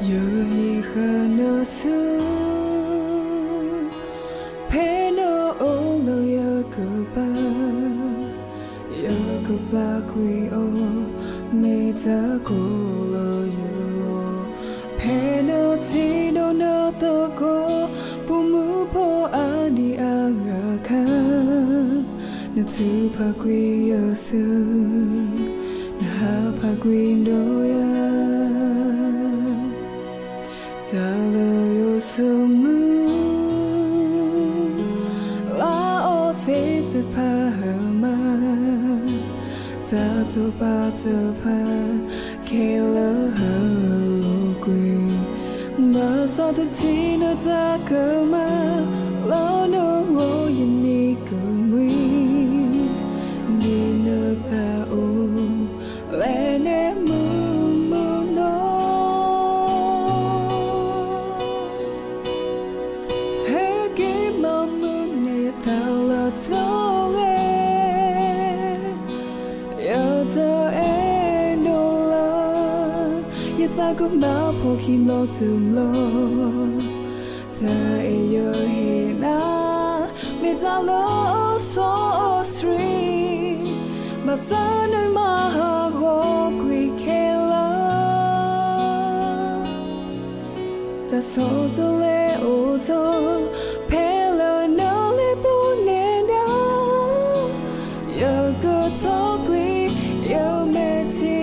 Yêu hi khana su Peno olo ya kuba Ya kupla kui o Meta kolo yo Peno tino na toko Pumu po ani agakan Natu pa kui yosu Naha pa kui ndoya Talo yosumu La o the te pahama Tato pa te pa Kela hagui Masa te tina takama Lo no ho yini kumui Nina pa o Lene mu no Tala toge Yata enola Yathago ma pokim lo tumlo Ta eyo hina Medalo so sri Masana mahago kwi kela Ta soto le oto Pela no Tokwi yo meti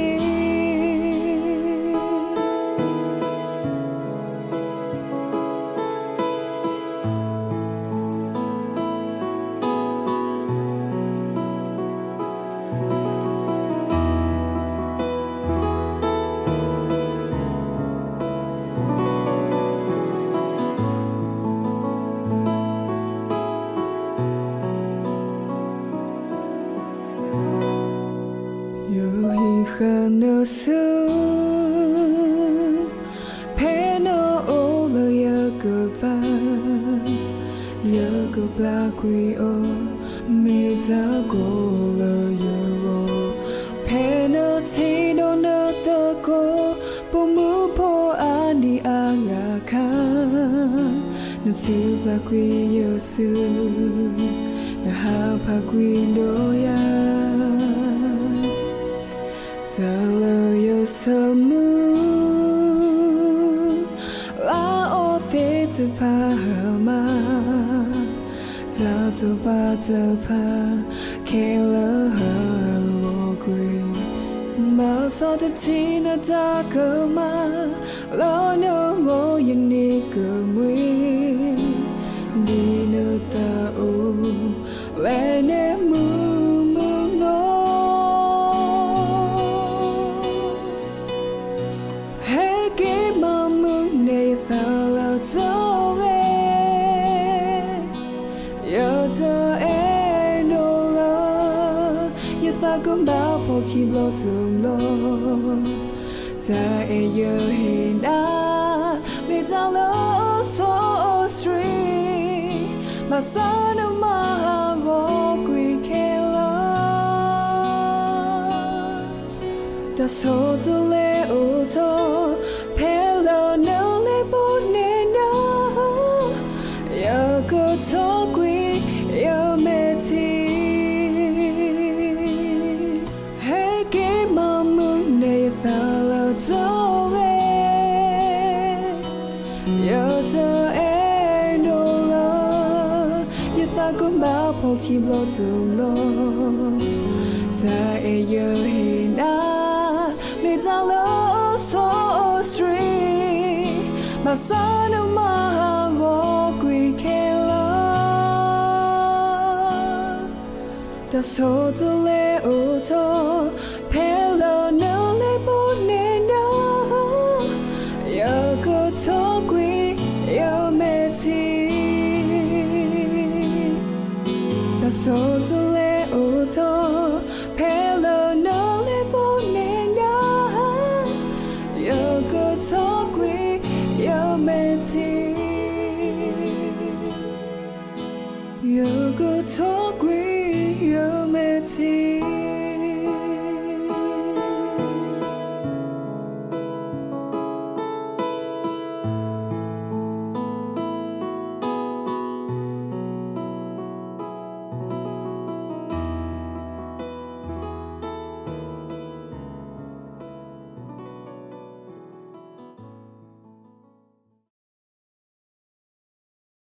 Khana su Peno olo ya kuba Ya kubla kui o Mita kola yo Peno tino na toko Pumu po ani agakan Natu pa kui yosu Naha pa kui ndoya Talo yosamu La o the te pahama Tato pa te pa Kela hagui Masa te tina takama Lo no ho yini kumui Dina tao Lene mu no Thala toge Yata enola Yathago ma pokim lo tumlo Ta eyo hina Medalo so sri Masana mahago kwi kela Ta soto le oto Pelo no Yako tokwi yo meti Heke mamu ne thala toge Yata enola Yathago ma pokim lo tumlo Ta eyo hina Medalo so sri Masana mahago kwi kela Ta soto le oto Pelo no le bonena Yako tokwi yo meti Ta soto le oto